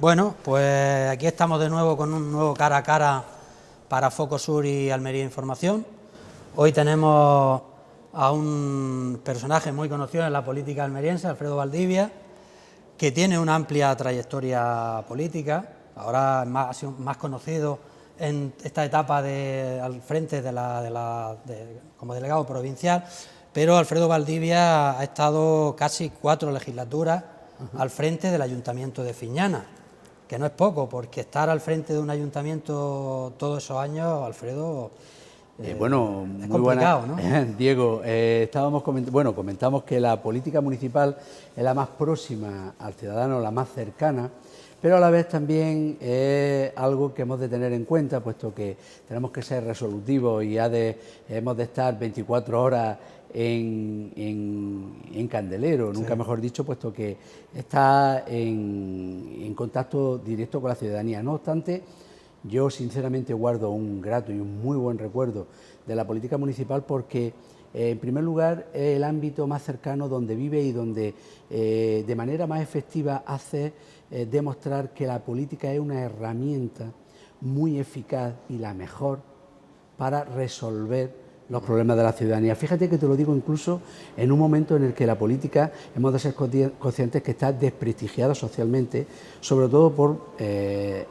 Bueno, pues aquí estamos de nuevo con un nuevo cara a cara para Focosur y Almería Información. Hoy tenemos a un personaje muy conocido en la política almeriense, Alfredo Valdivia, que tiene una amplia trayectoria política. Ahora ha sido más conocido en esta etapa al frente como delegado provincial, pero Alfredo Valdivia ha estado casi 4 legislaturas al frente del Ayuntamiento de Fiñana, que no es poco, porque estar al frente de un ayuntamiento todos esos años, Alfredo, bueno, es muy complicado, buena, ¿no? Diego. Comentamos que la política municipal es la más próxima al ciudadano, la más cercana, pero a la vez también es algo que hemos de tener en cuenta, puesto que tenemos que ser resolutivos y hemos de estar 24 horas en candelero, nunca mejor dicho, puesto que está en contacto directo con la ciudadanía. No obstante, yo sinceramente guardo un grato y un muy buen recuerdo de la política municipal porque, en primer lugar, es el ámbito más cercano donde vive y donde de manera más efectiva hace demostrar que la política es una herramienta muy eficaz y la mejor para resolver los problemas de la ciudadanía. Fíjate que te lo digo incluso en un momento en el que la política hemos de ser conscientes que está desprestigiada socialmente, sobre todo por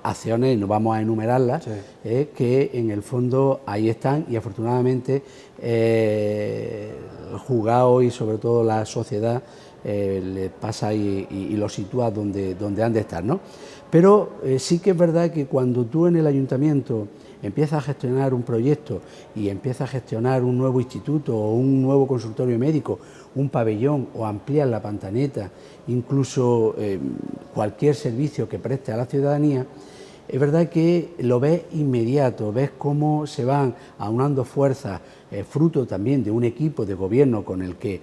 acciones, no vamos a enumerarlas, que en el fondo ahí están y afortunadamente el juzgado y sobre todo la sociedad les pasa y los sitúa donde han de estar, ¿no? Pero sí que es verdad que cuando tú en el ayuntamiento empiezas a gestionar un proyecto y empiezas a gestionar un nuevo instituto o un nuevo consultorio médico, un pabellón o ampliar la pantaneta, incluso cualquier servicio que preste a la ciudadanía, es verdad que lo ves inmediato, ves cómo se van aunando fuerzas, fruto también de un equipo de gobierno con el que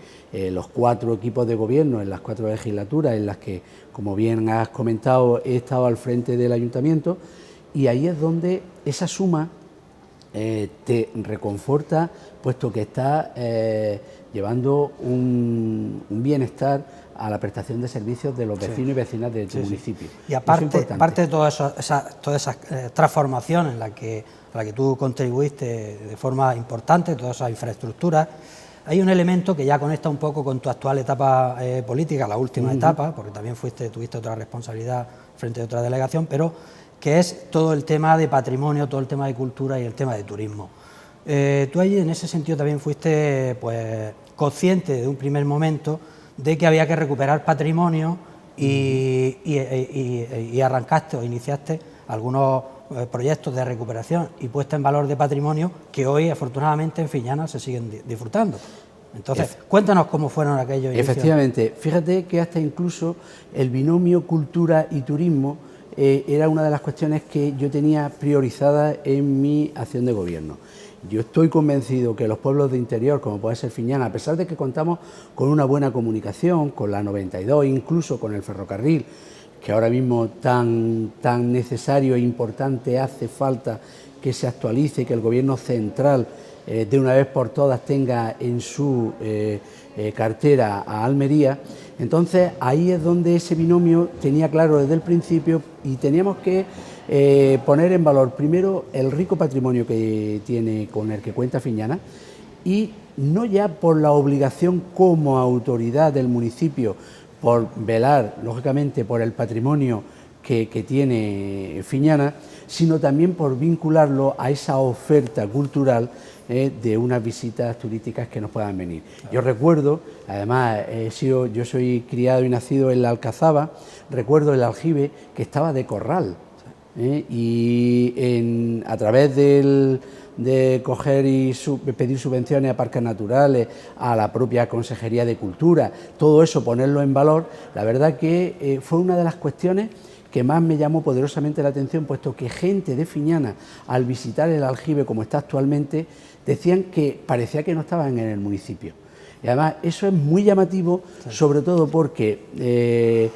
los 4 equipos de gobierno en las 4 legislaturas en las que, como bien has comentado, he estado al frente del ayuntamiento, y ahí es donde esa suma te reconforta, puesto que está llevando un bienestar a la prestación de servicios de los vecinos y vecinas de tu municipio. Y aparte de todas esas transformaciones en la que tú contribuiste de forma importante, todas esas infraestructuras, hay un elemento que ya conecta un poco con tu actual etapa política, la última etapa, porque también tuviste otra responsabilidad frente a otra delegación, pero que es todo el tema de patrimonio, todo el tema de cultura y el tema de turismo. Tú allí en ese sentido también fuiste pues consciente de un primer momento de que había que recuperar patrimonio y arrancaste o iniciaste algunos proyectos de recuperación y puesta en valor de patrimonio que hoy afortunadamente en Fiñana se siguen disfrutando. Entonces, cuéntanos cómo fueron aquellos inicios. Efectivamente, fíjate que hasta incluso el binomio cultura y turismo era una de las cuestiones que yo tenía priorizada en mi acción de gobierno. Yo estoy convencido que los pueblos de interior, como puede ser Fiñana, a pesar de que contamos con una buena comunicación, con la 92, incluso con el ferrocarril, que ahora mismo tan necesario e importante hace falta que se actualice y que el gobierno central de una vez por todas tenga en su cartera a Almería. Entonces ahí es donde ese binomio tenía claro desde el principio y teníamos que poner en valor primero el rico patrimonio que tiene, con el que cuenta Fiñana, y no ya por la obligación como autoridad del municipio por velar lógicamente por el patrimonio que tiene Fiñana, sino también por vincularlo a esa oferta cultural de unas visitas turísticas que nos puedan venir. Yo recuerdo, además yo soy criado y nacido en la Alcazaba, recuerdo el aljibe que estaba de corral, y a través de coger y pedir subvenciones a parques naturales, a la propia Consejería de Cultura, todo eso ponerlo en valor, la verdad que fue una de las cuestiones que más me llamó poderosamente la atención, puesto que gente de Fiñana, al visitar el aljibe como está actualmente, decían que parecía que no estaban en el municipio. Y además eso es muy llamativo, sobre todo porque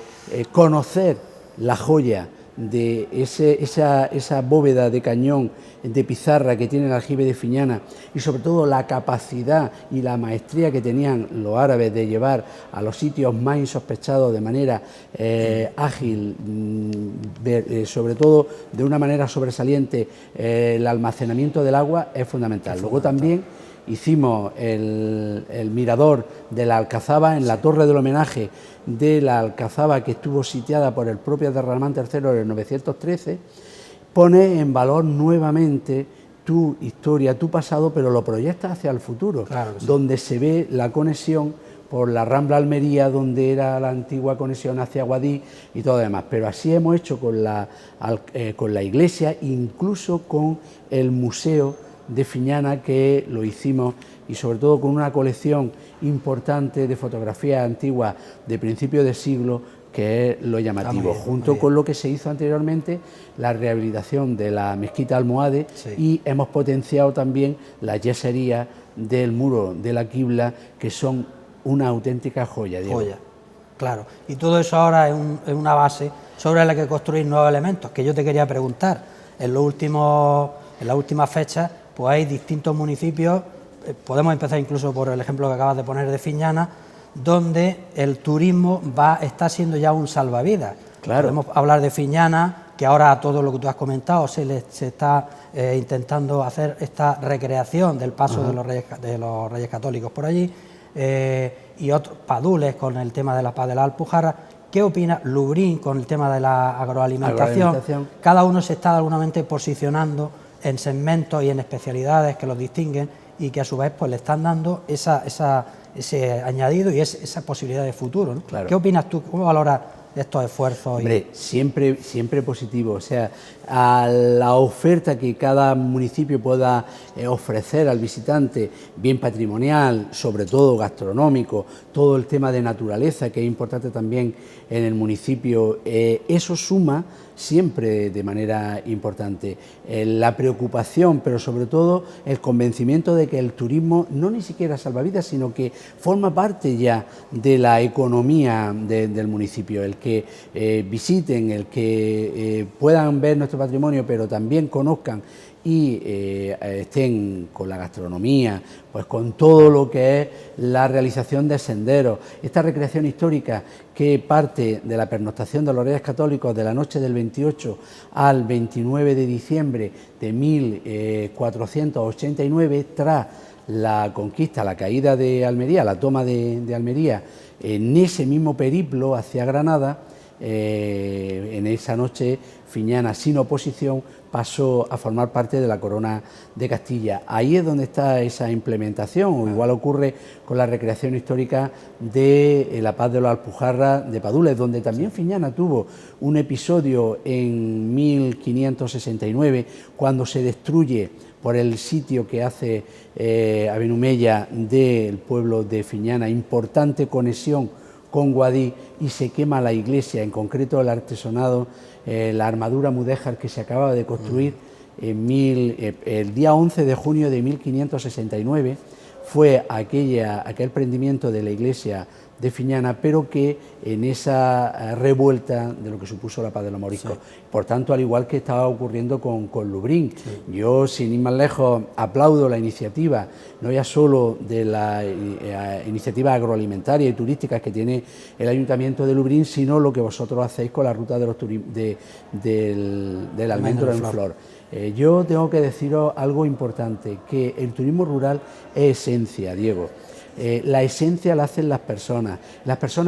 conocer la joya de esa bóveda de cañón de pizarra que tiene el aljibe de Fiñana y sobre todo la capacidad y la maestría que tenían los árabes de llevar a los sitios más insospechados de manera ágil, sobre todo de una manera sobresaliente, el almacenamiento del agua es fundamental. Luego también hicimos el mirador de la Alcazaba en la torre del homenaje de la Alcazaba, que estuvo sitiada por el propio Abderramán III en el 913, pone en valor nuevamente tu historia, tu pasado, pero lo proyectas hacia el futuro, claro que sí, donde se ve la conexión por la Rambla Almería, donde era la antigua conexión hacia Guadix y todo lo demás. Pero así hemos hecho con la iglesia, incluso con el museo de Fiñana, que lo hicimos, y sobre todo con una colección importante de fotografías antiguas de principios de siglo, que es lo llamativo, junto con lo que se hizo anteriormente, la rehabilitación de la mezquita almohade, sí, y hemos potenciado también la yesería del muro de la Qibla, que son una auténtica joya, Diego. Joya, claro. Y todo eso ahora es una base sobre la que construir nuevos elementos, que yo te quería preguntar. En las últimas fechas, pues hay distintos municipios, podemos empezar incluso por el ejemplo que acabas de poner de Fiñana, donde el turismo está siendo ya un salvavidas. Claro. Podemos hablar de Fiñana, que ahora a todo lo que tú has comentado se está intentando hacer esta recreación del paso de los Reyes Católicos por allí, y otros, Padules con el tema de la paz de la Alpujarra. ¿Qué opina Lubrín con el tema de la agroalimentación? Cada uno se está de alguna manera posicionando en segmentos y en especialidades que los distinguen y que a su vez pues le están dando ese añadido y esa posibilidad de futuro, ¿no? Claro. ¿Qué opinas tú? ¿Cómo valoras estos esfuerzos? Hombre, siempre positivo, o sea, a la oferta que cada municipio pueda ofrecer al visitante, bien patrimonial, sobre todo gastronómico, todo el tema de naturaleza, que es importante también en el municipio, eso suma siempre de manera importante. La preocupación, pero sobre todo el convencimiento de que el turismo no ni siquiera salvavidas, sino que forma parte ya de la economía del municipio, el que visiten, el que puedan ver nuestro patrimonio, pero también conozcan y estén con la gastronomía, pues con todo lo que es la realización de senderos, esta recreación histórica que parte de la pernoctación de los Reyes Católicos de la noche del 28 al 29 de diciembre de 1489, tras la conquista, la caída de Almería, la toma de Almería, en ese mismo periplo hacia Granada. En esa noche Fiñana, sin oposición, pasó a formar parte de la corona de Castilla. Ahí es donde está esa implementación, o igual ocurre con la recreación histórica de la paz de la Alpujarra de Padules, donde también Fiñana tuvo un episodio en 1569, cuando se destruye por el sitio que hace Abenumella del pueblo de Fiñana, importante conexión con Guadix, y se quema la iglesia, en concreto el artesonado, la armadura mudéjar que se acababa de construir el día 11 de junio de 1569, fue aquel prendimiento de la iglesia de Fiñana, pero que en esa revuelta de lo que supuso la paz de los moriscos. Sí. Por tanto, al igual que estaba ocurriendo con Lubrín, sí, yo, sin ir más lejos, aplaudo la iniciativa, no ya solo de la iniciativa agroalimentaria y turísticas que tiene el Ayuntamiento de Lubrín, sino lo que vosotros hacéis con la ruta de del almendro en flor. Yo tengo que deciros algo importante, que el turismo rural es esencia, Diego. La esencia la hacen las personas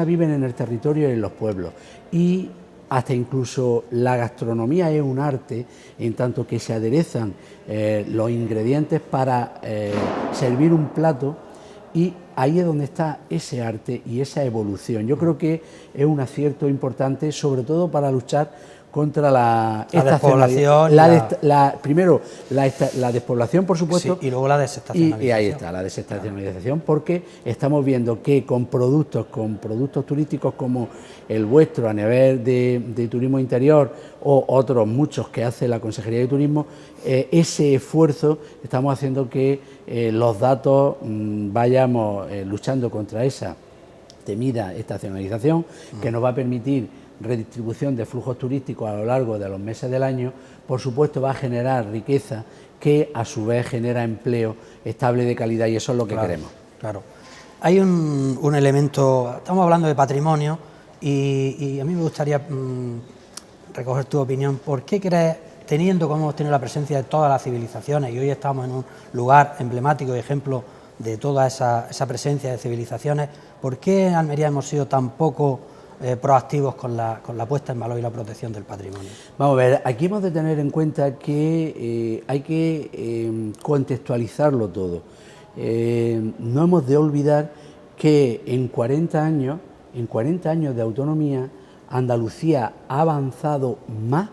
viven en el territorio y en los pueblos, y hasta incluso la gastronomía es un arte, en tanto que se aderezan los ingredientes para servir un plato, y ahí es donde está ese arte y esa evolución. Yo creo que es un acierto importante, sobre todo para luchar contra la despoblación. Primero, la despoblación, por supuesto. Sí, y luego la desestacionalización. Y ahí está, la desestacionalización, porque estamos viendo que con productos turísticos como el vuestro a nivel de turismo interior, o otros muchos que hace la Consejería de Turismo, ese esfuerzo estamos haciendo que los datos vayamos luchando contra esa temida estacionalización, que nos va a permitir redistribución de flujos turísticos a lo largo de los meses del año, por supuesto va a generar riqueza que a su vez genera empleo estable de calidad, y eso es lo que queremos. Claro. Hay un elemento, estamos hablando de patrimonio y a mí me gustaría recoger tu opinión. ¿Por qué crees, teniendo como hemos tenido la presencia de todas las civilizaciones y hoy estamos en un lugar emblemático y ejemplo de toda esa presencia de civilizaciones, por qué en Almería hemos sido tan poco proactivos con la puesta en valor y la protección del patrimonio? Vamos a ver, aquí hemos de tener en cuenta que hay que contextualizarlo todo. No hemos de olvidar que en 40 años de autonomía, Andalucía ha avanzado más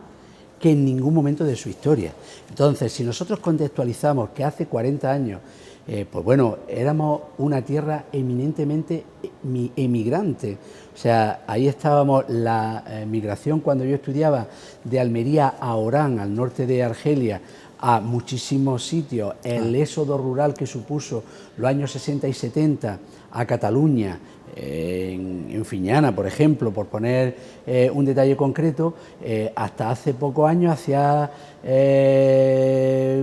que en ningún momento de su historia. Entonces, si nosotros contextualizamos que hace 40 años, pues bueno, éramos una tierra eminentemente emigrante. O sea, ahí estábamos, la migración cuando yo estudiaba de Almería a Orán, al norte de Argelia, a muchísimos sitios, el éxodo rural que supuso los años 60 y 70 a Cataluña, en Fiñana, por ejemplo, por poner un detalle concreto, hasta hace pocos años, hacia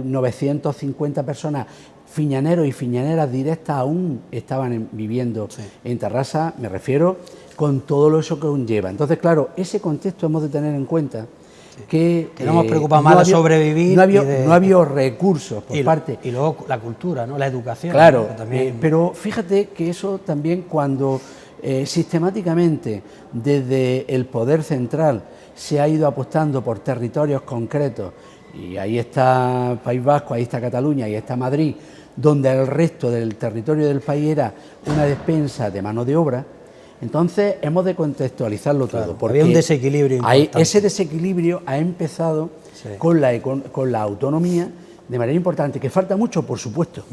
950 personas, fiñaneros y fiñaneras directas, aún estaban viviendo en Tarrasa, me refiero, con todo eso que conlleva. Entonces, claro, ese contexto hemos de tener en cuenta, que no hemos preocupado más de sobrevivir. No había recursos por parte. Y luego la cultura, ¿no? La educación. Claro, ¿no? También... pero fíjate que eso también, cuando sistemáticamente desde el poder central se ha ido apostando por territorios concretos, y ahí está País Vasco, ahí está Cataluña, ahí está Madrid, donde el resto del territorio del país era una despensa de mano de obra. Entonces hemos de contextualizarlo todo, porque había un desequilibrio importante. Ese desequilibrio ha empezado con la autonomía de manera importante, que falta mucho, por supuesto,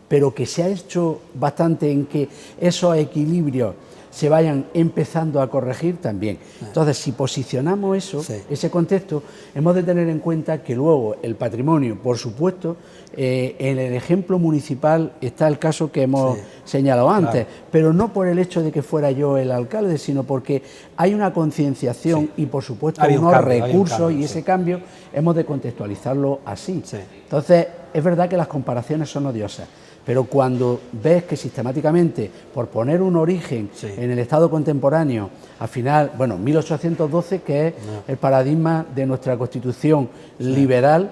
pero que se ha hecho bastante en que esos equilibrios se vayan empezando a corregir también. Entonces, si posicionamos eso, ese contexto, hemos de tener en cuenta que luego el patrimonio, por supuesto, en el ejemplo municipal está el caso que hemos señalado antes, pero no por el hecho de que fuera yo el alcalde, sino porque hay una concienciación y, por supuesto, unos recursos, y ese cambio hemos de contextualizarlo así. Entonces, es verdad que las comparaciones son odiosas, pero cuando ves que sistemáticamente, por poner un origen en el Estado contemporáneo, al final, bueno, 1812, que es el paradigma de nuestra Constitución liberal,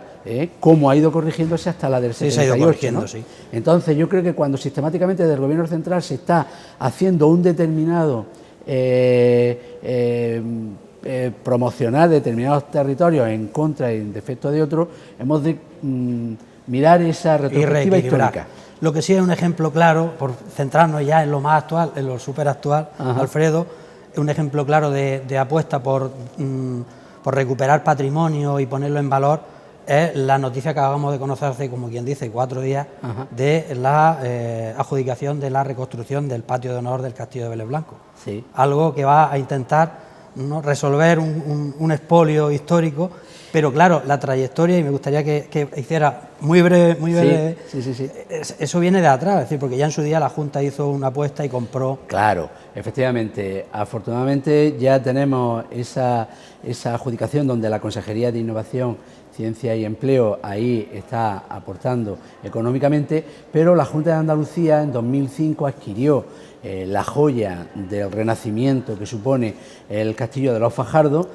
cómo ha ido corrigiéndose hasta la del 78, ¿no? Entonces, yo creo que cuando sistemáticamente desde el Gobierno central se está haciendo un determinado promocionar determinados territorios en contra y en defecto de otros, hemos de mirar esa retrospectiva histórica. Lo que sí es un ejemplo claro, por centrarnos ya en lo más actual, en lo súper actual, Alfredo, es un ejemplo claro de apuesta por recuperar patrimonio y ponerlo en valor, es la noticia que acabamos de conocer hace, como quien dice, 4 días, de la adjudicación de la reconstrucción del patio de honor del Castillo de Vélez Blanco. Algo que va a intentar, ¿no?, resolver un expolio histórico. Pero claro, la trayectoria, y me gustaría que hiciera muy breve, eso viene de atrás, es decir, porque ya en su día la Junta hizo una apuesta y compró. Claro, efectivamente, afortunadamente ya tenemos esa adjudicación donde la Consejería de Innovación, Ciencia y Empleo ahí está aportando económicamente, pero la Junta de Andalucía en 2005 adquirió la joya del Renacimiento que supone el Castillo de los Fajardos,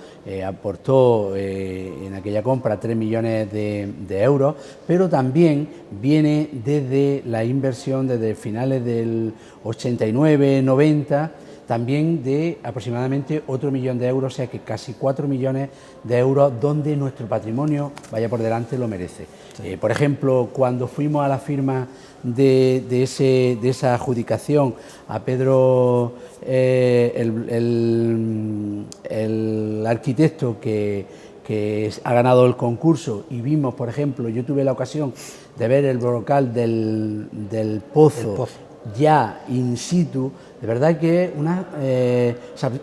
aportó en aquella compra 3 millones de euros, pero también viene desde la inversión desde finales del 89-90, también de aproximadamente otro 1 millón de euros, o sea que casi 4 millones de euros, donde nuestro patrimonio, vaya por delante, lo merece. Por ejemplo, cuando fuimos a la firma de esa adjudicación a Pedro, el arquitecto que ha ganado el concurso, y vimos, por ejemplo, yo tuve la ocasión de ver el brocal del pozo ya in situ, de verdad que una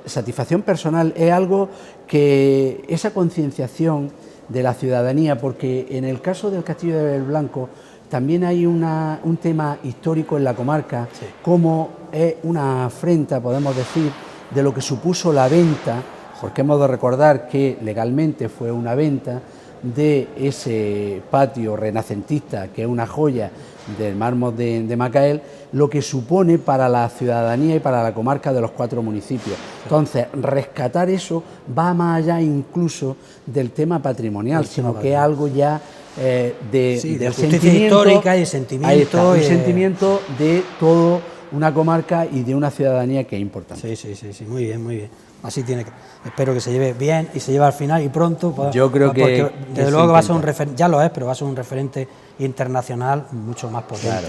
satisfacción personal, es algo que esa concienciación de la ciudadanía, porque en el caso del Castillo de Vélez Blanco también hay un tema histórico en la comarca, como es una afrenta, podemos decir, de lo que supuso la venta porque hemos de recordar que legalmente fue una venta de ese patio renacentista, que es una joya del mármol de Macael, lo que supone para la ciudadanía y para la comarca de los 4 municipios. Entonces, rescatar eso va más allá incluso del tema patrimonial, sino que es algo ya de justicia histórica y sentimiento. Un sentimiento de toda una comarca y de una ciudadanía que es importante. Sí, muy bien, muy bien. Así tiene que. Espero que se lleve bien y se lleve al final y pronto. Yo creo que desde luego va a ser un referente, ya lo es, pero va a ser un referente internacional mucho más potente. Claro.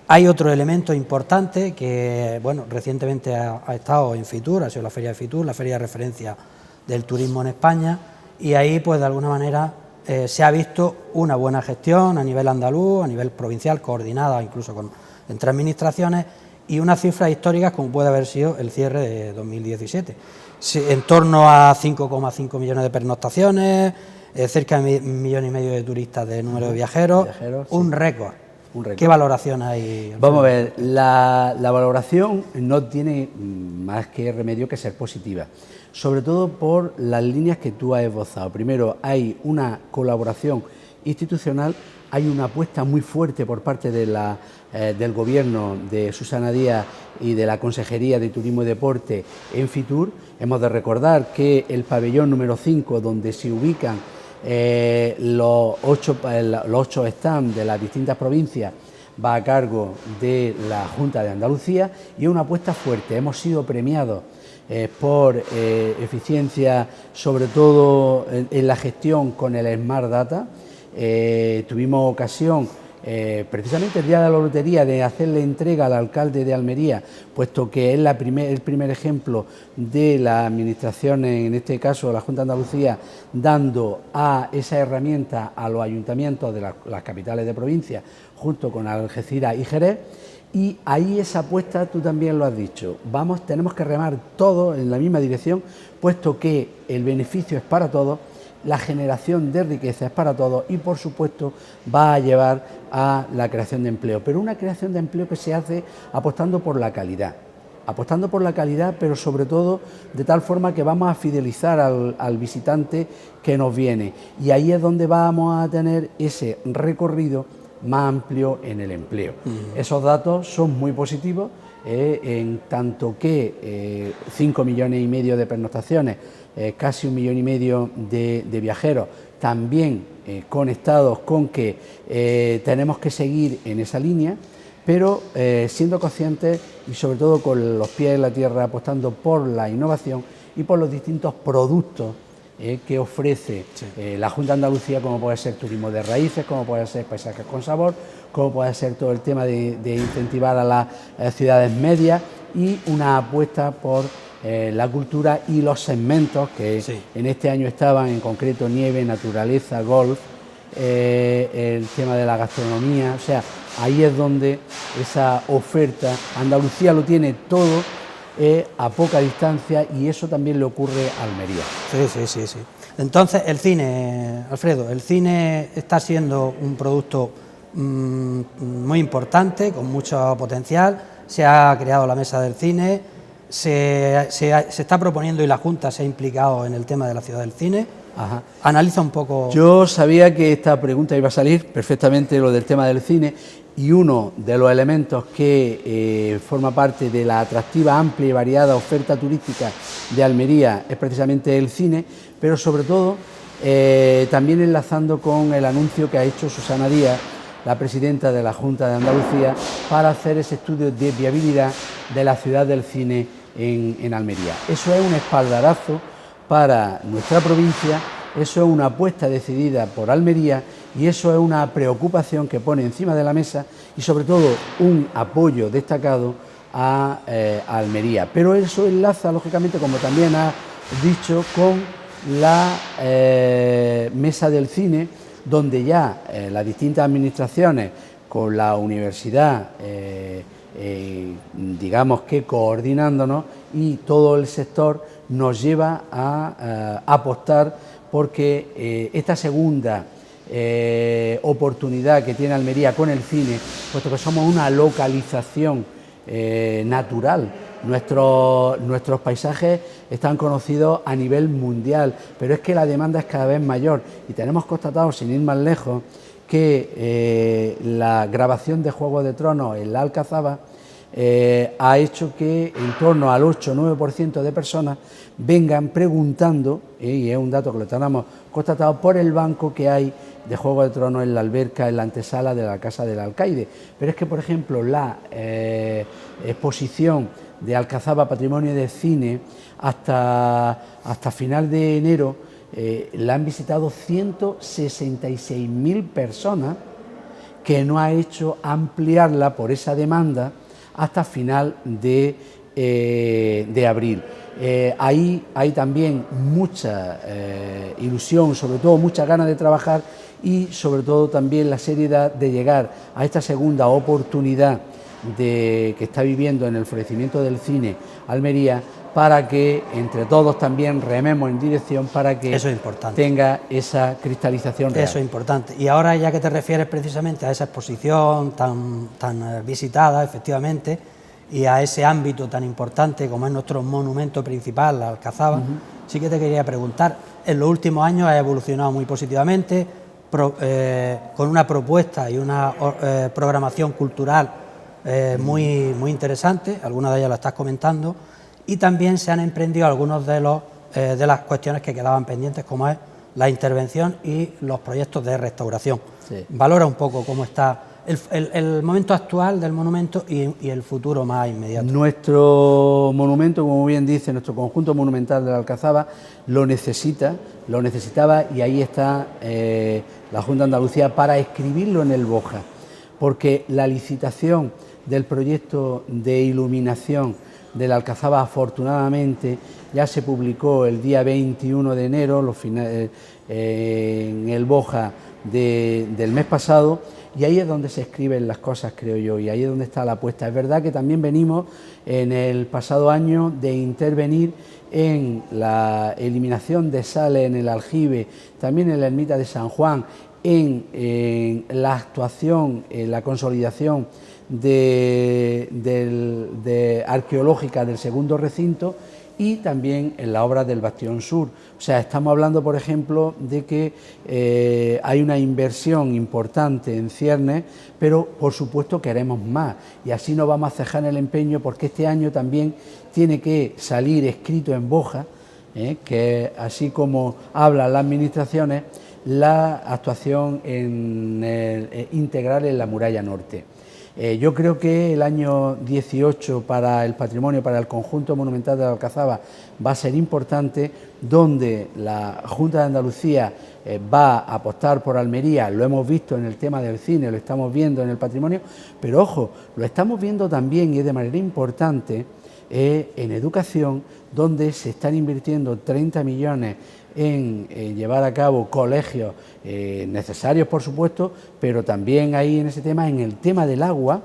Hay otro elemento importante que, bueno, recientemente ha estado en Fitur, ha sido la Feria de Fitur, la feria de referencia del turismo en España, y ahí, pues de alguna manera, se ha visto una buena gestión a nivel andaluz, a nivel provincial, coordinada incluso entre administraciones, y unas cifras históricas como puede haber sido el cierre de 2017. En torno a 5,5 millones de pernoctaciones, cerca de 1,5 millones de turistas de número de viajeros, un récord. ¿Qué valoración hay? Vamos a ver, la valoración no tiene más que remedio que ser positiva, sobre todo por las líneas que tú has esbozado. Primero, hay una colaboración institucional, hay una apuesta muy fuerte por parte del Gobierno de Susana Díaz y de la Consejería de Turismo y Deporte en Fitur. Hemos de recordar que el pabellón número 5, donde se ubican los 8 stands de las distintas provincias, va a cargo de la Junta de Andalucía, y es una apuesta fuerte. Hemos sido premiados por eficiencia, sobre todo en la gestión con el Smart Data. Tuvimos ocasión, precisamente el día de la lotería, de hacerle entrega al alcalde de Almería, puesto que es el primer ejemplo de la administración, en este caso la Junta de Andalucía, dando a esa herramienta a los ayuntamientos de las capitales de provincia, junto con Algeciras y Jerez. Y ahí esa apuesta, tú también lo has dicho, tenemos que remar todos en la misma dirección, puesto que el beneficio es para todos, la generación de riqueza es para todos y, por supuesto, va a llevar a la creación de empleo, pero una creación de empleo que se hace apostando por la calidad, pero sobre todo de tal forma que vamos a fidelizar al visitante que nos viene, y ahí es donde vamos a tener ese recorrido más amplio en el empleo. Esos datos son muy positivos, en tanto que 5,5 millones de pernoctaciones, casi 1,5 millones de viajeros, también conectados con que tenemos que seguir en esa línea, pero siendo conscientes y sobre todo con los pies en la tierra, apostando por la innovación y por los distintos productos que ofrece la Junta de Andalucía, como puede ser turismo de raíces, como puede ser paisajes con sabor, como puede ser todo el tema de incentivar a las ciudades medias, y una apuesta por la cultura y los segmentos que en este año estaban, en concreto nieve, naturaleza, golf, el tema de la gastronomía. O sea, ahí es donde esa oferta, Andalucía lo tiene todo a poca distancia, y eso también le ocurre a Almería. Sí. Entonces, el cine, Alfredo, el cine está siendo un producto muy importante, con mucho potencial. Se ha creado la Mesa del Cine, se está proponiendo, y la Junta se ha implicado en el tema de la Ciudad del Cine. Ajá. Analiza un poco. Yo sabía que esta pregunta iba a salir perfectamente, lo del tema del cine, y uno de los elementos que forma parte de la atractiva, amplia y variada oferta turística de Almería es precisamente el cine, pero sobre todo también enlazando con el anuncio que ha hecho Susana Díaz, la presidenta de la Junta de Andalucía, para hacer ese estudio de viabilidad de la Ciudad del Cine en Almería. Eso es un espaldarazo para nuestra provincia, eso es una apuesta decidida por Almería, y eso es una preocupación que pone encima de la mesa, y sobre todo un apoyo destacado a Almería. Pero eso enlaza, lógicamente, como también ha dicho, con la Mesa del Cine, donde ya las distintas administraciones, con la universidad, digamos que coordinándonos, y todo el sector nos lleva a apostar porque esta segunda oportunidad que tiene Almería con el cine, puesto que somos una localización natural nuestros paisajes están conocidos a nivel mundial, pero es que la demanda es cada vez mayor y tenemos constatado, sin ir más lejos, que la grabación de Juego de Tronos en la Alcazaba ha hecho que en torno al 8 o 9% de personas vengan preguntando, y es un dato que lo tenemos constatado, por el banco que hay de Juego de Tronos en la alberca, en la antesala de la Casa del Alcaide. Pero es que, por ejemplo, la exposición de Alcazaba Patrimonio del Cine hasta final de enero la han visitado 166.000 personas, que no ha hecho ampliarla por esa demanda hasta final de abril. Ahí hay también mucha ilusión, sobre todo muchas ganas de trabajar y sobre todo también la seriedad de llegar a esta segunda oportunidad que está viviendo en el florecimiento del cine Almería, para que entre todos también rememos en dirección para que eso es importante, tenga esa cristalización real. Eso es importante. Y ahora, ya que te refieres precisamente a esa exposición tan visitada, efectivamente, y a ese ámbito tan importante como es nuestro monumento principal, la Alcazaba, sí que te quería preguntar, en los últimos años ha evolucionado muy positivamente, con una propuesta y una programación cultural muy interesante, algunas de ellas la estás comentando, y también se han emprendido algunos de las cuestiones que quedaban pendientes, como es la intervención y los proyectos de restauración. Sí. Valora un poco cómo está el momento actual del monumento y el futuro más inmediato. Nuestro monumento, como bien dice, nuestro conjunto monumental de la Alcazaba lo necesitaba, y ahí está la Junta de Andalucía para escribirlo en el BOJA, porque la licitación del proyecto de iluminación de la Alcazaba afortunadamente ya se publicó el día 21 de enero en el BOJA del mes pasado, y ahí es donde se escriben las cosas, creo yo, y ahí es donde está la apuesta. Es verdad que también venimos en el pasado año de intervenir en la eliminación de sales en el aljibe, también en la ermita de San Juan, en la actuación, en la consolidación arqueológica del segundo recinto, y también en la obra del Bastión Sur. O sea, estamos hablando, por ejemplo, de que hay una inversión importante en ciernes, pero por supuesto queremos más, y así no vamos a cejar en el empeño, porque este año también tiene que salir escrito en BOJA, que así como hablan las administraciones, la actuación integral en la muralla norte. Yo creo que el año 18 para el patrimonio, para el conjunto monumental de la Alcazaba, va a ser importante, donde la Junta de Andalucía va a apostar por Almería. Lo hemos visto en el tema del cine, lo estamos viendo en el patrimonio, pero ojo, lo estamos viendo también, y de manera importante, en educación, donde se están invirtiendo 30 millones en llevar a cabo colegios necesarios, por supuesto, pero también ahí en ese tema, en el tema del agua,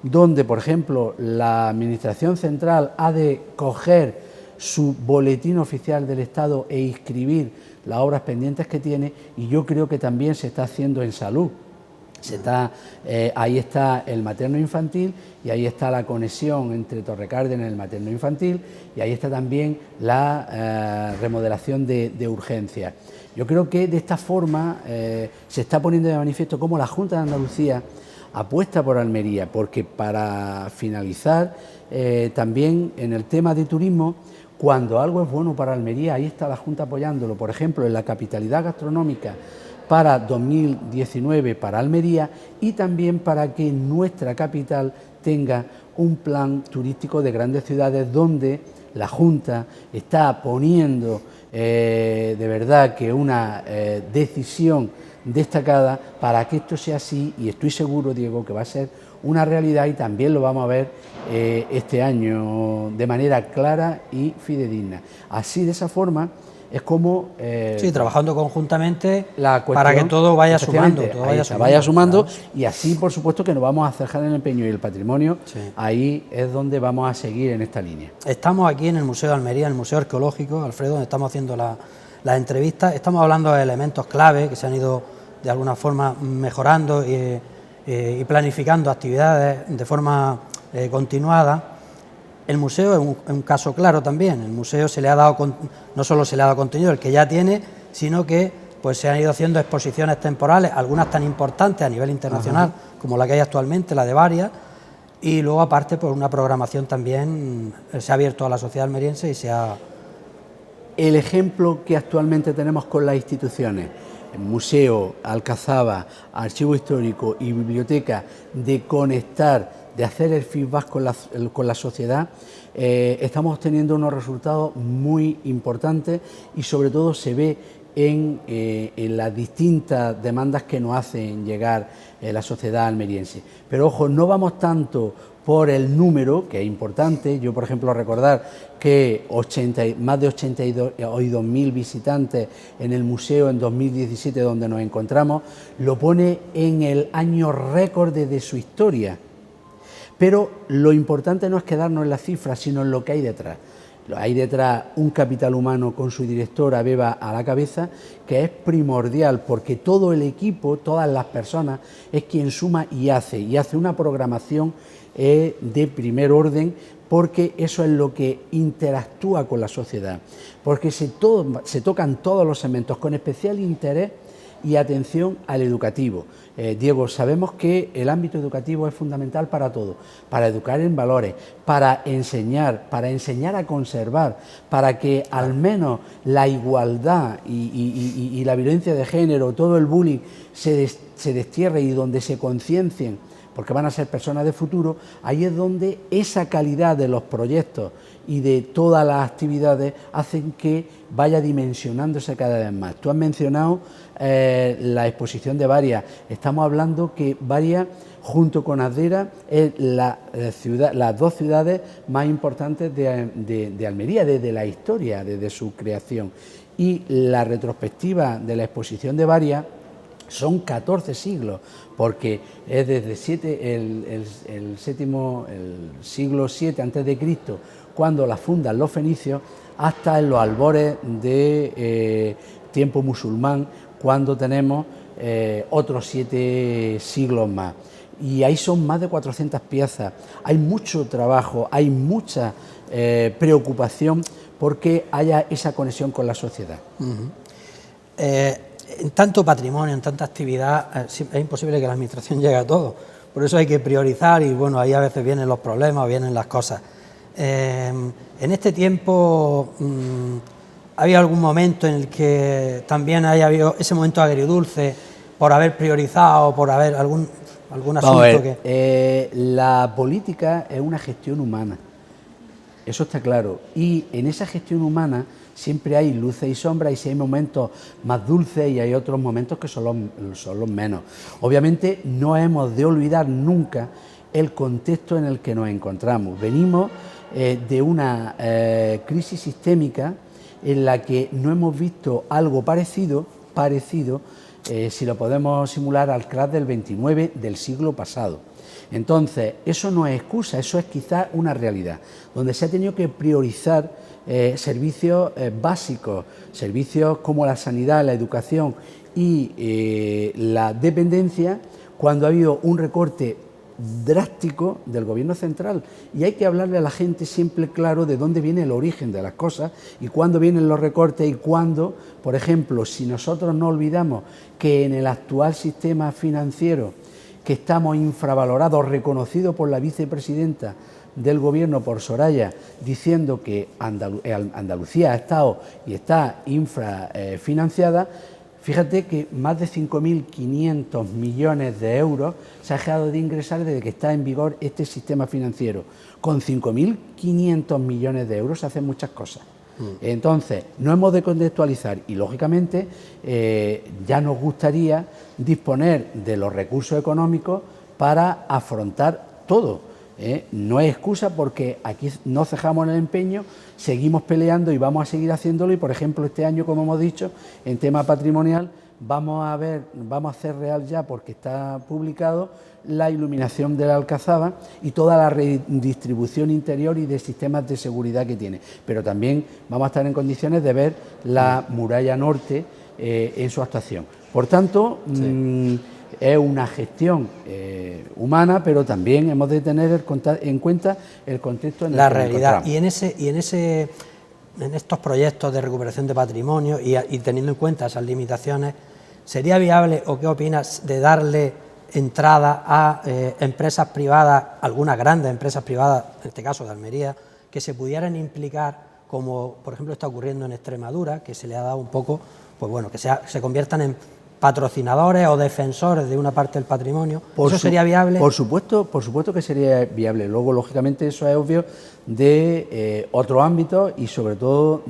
donde, por ejemplo, la Administración Central ha de coger su boletín oficial del Estado e inscribir las obras pendientes que tiene, y yo creo que también se está haciendo en salud. Ahí está el materno infantil, y ahí está la conexión entre Torrecárdenas y el materno infantil, y ahí está también la remodelación de urgencias. Yo creo que de esta forma se está poniendo de manifiesto cómo la Junta de Andalucía apuesta por Almería, porque, para finalizar, también en el tema de turismo, cuando algo es bueno para Almería, ahí está la Junta apoyándolo. Por ejemplo, en la capitalidad gastronómica para 2019 para Almería, y también para que nuestra capital tenga un plan turístico de grandes ciudades, donde la Junta está poniendo de verdad que una decisión destacada para que esto sea así, y estoy seguro, Diego, que va a ser una realidad, y también lo vamos a ver este año de manera clara y fidedigna. Así, de esa forma, es como... sí, trabajando conjuntamente para que todo vaya sumando. Vaya sumando, claro. Y así, por supuesto, que nos vamos a cejar en el empeño, y el patrimonio, sí. Ahí es donde vamos a seguir en esta línea. Estamos aquí en el Museo de Almería, en el Museo Arqueológico, Alfredo, donde estamos haciendo la entrevista. Estamos hablando de elementos clave que se han ido, de alguna forma, mejorando y planificando actividades de forma continuada. El museo es un caso claro también. El museo se le ha dado, no solo se le ha dado contenido, el que ya tiene, sino que pues se han ido haciendo exposiciones temporales, algunas tan importantes a nivel internacional como la que hay actualmente, la de varias, y luego aparte pues una programación también se ha abierto a la sociedad almeriense y se ha... El ejemplo que actualmente tenemos con las instituciones, el museo, Alcazaba, archivo histórico y biblioteca, de conectar, de hacer el feedback con la sociedad, estamos teniendo unos resultados muy importantes y sobre todo se ve en las distintas demandas que nos hacen llegar la sociedad almeriense. Pero ojo, no vamos tanto por el número, que es importante. Yo, por ejemplo, recordar que más de 82.000 visitantes en el museo en 2017, donde nos encontramos, lo pone en el año récord de su historia. Pero lo importante no es quedarnos en las cifras, sino en lo que hay detrás. Hay detrás un capital humano con su directora Beba a la cabeza, que es primordial, porque todo el equipo, todas las personas, es quien suma y hace una programación de primer orden, porque eso es lo que interactúa con la sociedad, porque se tocan todos los segmentos con especial interés y atención al educativo. Diego, sabemos que el ámbito educativo es fundamental para todo, para educar en valores, para enseñar a conservar, para que al menos la igualdad y la violencia de género, todo el bullying se destierre y donde se conciencien, porque van a ser personas de futuro. Ahí es donde esa calidad de los proyectos y de todas las actividades hacen que vaya dimensionándose cada vez más. Tú has mencionado la exposición de Varias. Estamos hablando que Varias, junto con Asdera, es las dos ciudades más importantes de Almería, desde la historia, desde su creación. Y la retrospectiva de la exposición de Varias son 14 siglos, porque es desde el siglo VII a.C., cuando la fundan los fenicios, hasta en los albores de tiempo musulmán, cuando tenemos otros 7 siglos más. Y ahí son más de 400 piezas. Hay mucho trabajo, hay mucha preocupación porque haya esa conexión con la sociedad. En tanto patrimonio, en tanta actividad, es imposible que la administración llegue a todo. Por eso hay que priorizar y bueno, ahí a veces vienen los problemas, vienen las cosas. En este tiempo, ¿había algún momento en el que también haya habido ese momento agridulce por haber priorizado, por haber algún asunto que...? La política es una gestión humana, eso está claro, y en esa gestión humana siempre hay luces y sombras, y si hay momentos más dulces y hay otros momentos que son los menos. Obviamente no hemos de olvidar nunca el contexto en el que nos encontramos. Venimos de una crisis sistémica en la que no hemos visto algo parecido, si lo podemos simular, al crash del 29 del siglo pasado. Entonces, eso no es excusa, eso es quizás una realidad, donde se ha tenido que priorizar servicios básicos, servicios como la sanidad, la educación y la dependencia, cuando ha habido un recorte drástico del gobierno central, y hay que hablarle a la gente siempre claro de dónde viene el origen de las cosas y cuándo vienen los recortes y cuándo, por ejemplo, si nosotros no olvidamos que en el actual sistema financiero, que estamos infravalorados, reconocido por la vicepresidenta del gobierno, por Soraya, diciendo que Andalucía ha estado y está infrafinanciada. Fíjate que más de 5.500 millones de euros se ha dejado de ingresar desde que está en vigor este sistema financiero. Con 5.500 millones de euros se hacen muchas cosas. Entonces, no hemos de contextualizar y, lógicamente, ya nos gustaría disponer de los recursos económicos para afrontar todo. No es excusa, porque aquí no cejamos en el empeño, seguimos peleando y vamos a seguir haciéndolo. Y, por ejemplo, este año, como hemos dicho, en tema patrimonial, vamos a hacer real ya, porque está publicado, la iluminación de la Alcazaba y toda la redistribución interior y de sistemas de seguridad que tiene. Pero también vamos a estar en condiciones de ver la muralla norte en su actuación. Por tanto, sí, es una gestión humana, pero también hemos de tener en cuenta el contexto en el la que realidad. nos encontramos. En estos proyectos de recuperación de patrimonio y teniendo en cuenta esas limitaciones, ¿sería viable o qué opinas de darle entrada a empresas privadas, algunas grandes empresas privadas, en este caso de Almería, que se pudieran implicar, como por ejemplo está ocurriendo en Extremadura, que se le ha dado un poco, pues bueno, que se conviertan en patrocinadores o defensores de una parte del patrimonio? ¿Eso sería viable? Por supuesto que sería viable. Luego, lógicamente, eso es obvio de otro ámbito y sobre todo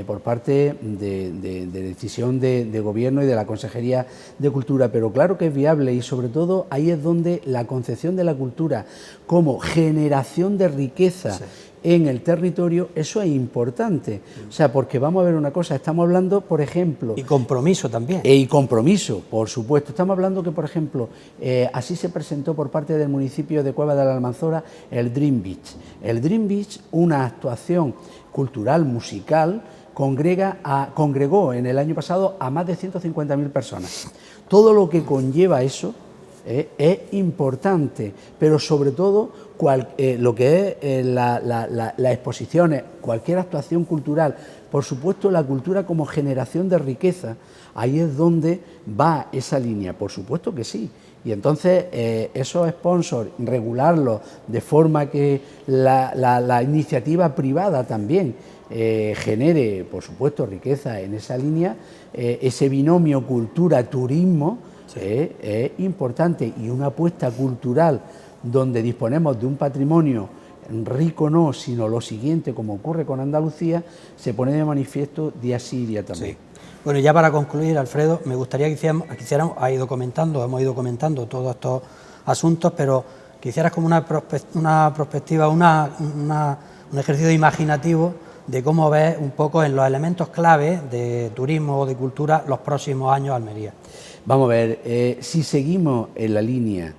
por parte de decisión de Gobierno y de la Consejería de Cultura. Pero claro que es viable y sobre todo ahí es donde la concepción de la cultura como generación de riqueza, sí, en el territorio, eso es importante. O sea, porque vamos a ver una cosa, estamos hablando, por ejemplo... Y compromiso también. Y compromiso, por supuesto. Estamos hablando que, por ejemplo, así se presentó por parte del municipio de Cueva de la Almanzora el Dream Beach. El Dream Beach, una actuación cultural, musical, congregó en el año pasado a más de 150.000 personas. Todo lo que conlleva eso es importante, pero sobre todo lo que es las exposiciones, cualquier actuación cultural, por supuesto la cultura como generación de riqueza, ahí es donde va esa línea, por supuesto que sí. Y entonces esos sponsors, regularlos de forma que la iniciativa privada también genere, por supuesto, riqueza en esa línea, ese binomio cultura-turismo, sí, es importante, y una apuesta cultural donde disponemos de un patrimonio rico no, sino lo siguiente, como ocurre con Andalucía, se pone de manifiesto día sí y día también. Sí. Bueno, y ya para concluir, Alfredo, me gustaría que hiciéramos, hemos ido comentando todos estos asuntos, pero que hicieras como una perspectiva, un ejercicio imaginativo de cómo ves un poco en los elementos clave de turismo o de cultura los próximos años Almería. Vamos a ver, si seguimos en la línea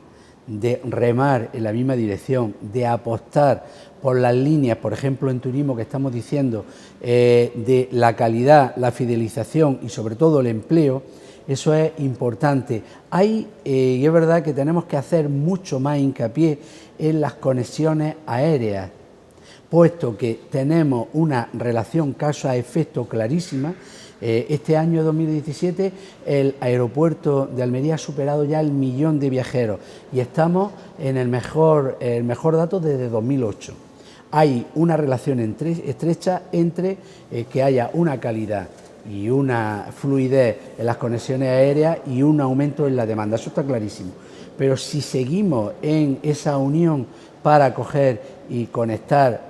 de remar en la misma dirección, de apostar por las líneas, por ejemplo en turismo que estamos diciendo, de la calidad, la fidelización y sobre todo el empleo, eso es importante. Y es verdad que tenemos que hacer mucho más hincapié en las conexiones aéreas, puesto que tenemos una relación causa-efecto clarísima. Este año 2017 el aeropuerto de Almería ha superado ya el 1.000.000 de viajeros y estamos en el mejor dato desde 2008. Hay una relación estrecha entre que haya una calidad y una fluidez en las conexiones aéreas y un aumento en la demanda, eso está clarísimo. Pero si seguimos en esa unión para acoger y conectar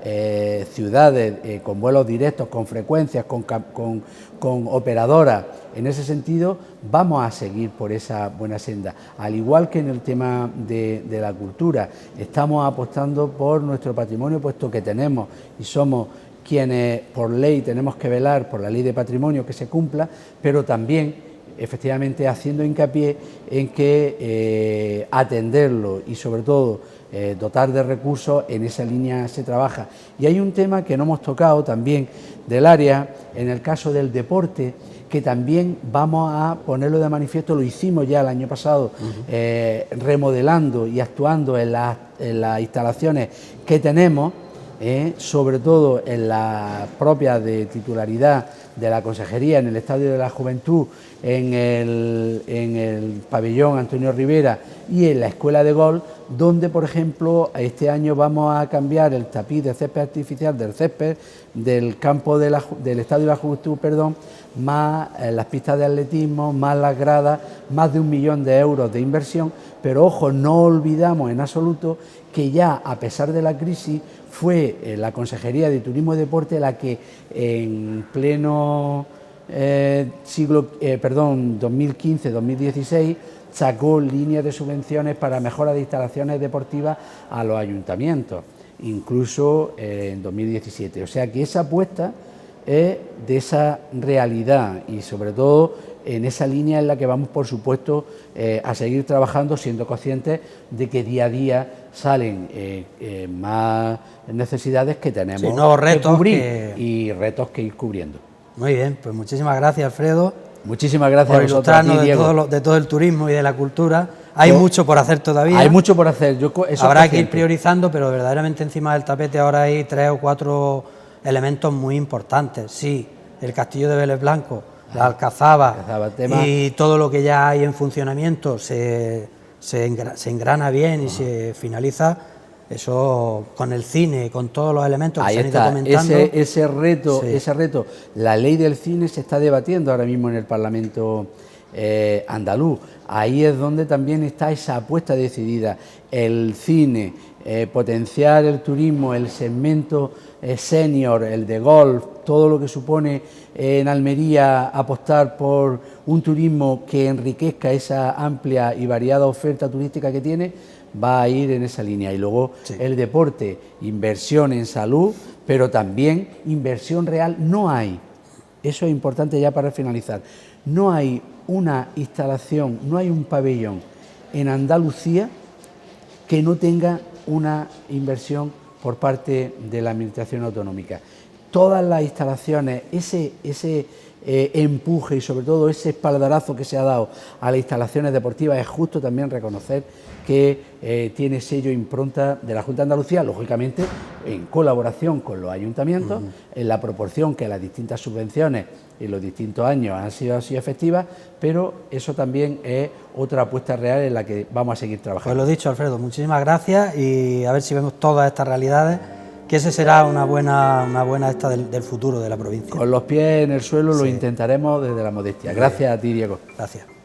ciudades con vuelos directos, con frecuencias, con operadoras, en ese sentido vamos a seguir por esa buena senda. Al igual que en el tema de la cultura, estamos apostando por nuestro patrimonio, puesto que tenemos y somos quienes por ley tenemos que velar por la ley de patrimonio que se cumpla, pero también efectivamente haciendo hincapié en que atenderlo y sobre todo dotar de recursos, en esa línea se trabaja. Y hay un tema que no hemos tocado también del área, en el caso del deporte, que también vamos a ponerlo de manifiesto, lo hicimos ya el año pasado, remodelando y actuando en las instalaciones que tenemos, sobre todo en las propias de titularidad de la Consejería, en el Estadio de la Juventud, en el pabellón Antonio Rivera y en la Escuela de Golf, donde, por ejemplo, este año vamos a cambiar el tapiz de césped artificial del césped del campo del Estadio de la Juventud, más las pistas de atletismo, más las gradas, más de 1.000.000 de euros de inversión, pero ojo, no olvidamos en absoluto que ya, a pesar de la crisis, fue la Consejería de Turismo y Deporte la que en pleno 2015-2016 sacó líneas de subvenciones para mejora de instalaciones deportivas a los ayuntamientos, incluso en 2017. O sea que esa apuesta es de esa realidad y sobre todo en esa línea en la que vamos, por supuesto, a seguir trabajando, siendo conscientes de que día a día salen más necesidades que tenemos nuevos retos que cubrir y retos que ir cubriendo. Muy bien, pues muchísimas gracias, Alfredo. Muchísimas gracias por a vosotros, a ti, ilustrarnos Diego. de todo el turismo y de la cultura. Hay mucho por hacer todavía. Hay mucho por hacer. Habrá que ir priorizando, pero verdaderamente encima del tapete ahora hay 3 o 4 elementos muy importantes. Sí, el Castillo de Vélez Blanco, la Alcazaba y todo lo que ya hay en funcionamiento se engrana bien y se finaliza. Eso con el cine, con todos los elementos que se han ido comentando. Ese reto, la ley del cine se está debatiendo ahora mismo en el Parlamento andaluz. Ahí es donde también está esa apuesta decidida, el cine, potenciar el turismo, el segmento senior, el de golf, todo lo que supone en Almería apostar por un turismo que enriquezca esa amplia y variada oferta turística que tiene, va a ir en esa línea. Y luego el deporte, inversión en salud, pero también inversión real. No hay, eso es importante ya para finalizar, no hay una instalación, no hay un pabellón en Andalucía que no tenga una inversión por parte de la Administración autonómica. Todas las instalaciones, ese empuje y sobre todo ese espaldarazo que se ha dado a las instalaciones deportivas, es justo también reconocer que tiene sello e impronta de la Junta de Andalucía, lógicamente en colaboración con los ayuntamientos, en la proporción que las distintas subvenciones en los distintos años han sido así efectivas, pero eso también es otra apuesta real en la que vamos a seguir trabajando. Pues lo dicho, Alfredo, muchísimas gracias y a ver si vemos todas estas realidades, que ese será una buena esta del futuro de la provincia. Con los pies en el suelo lo intentaremos desde la modestia. Gracias a ti, Diego. Gracias.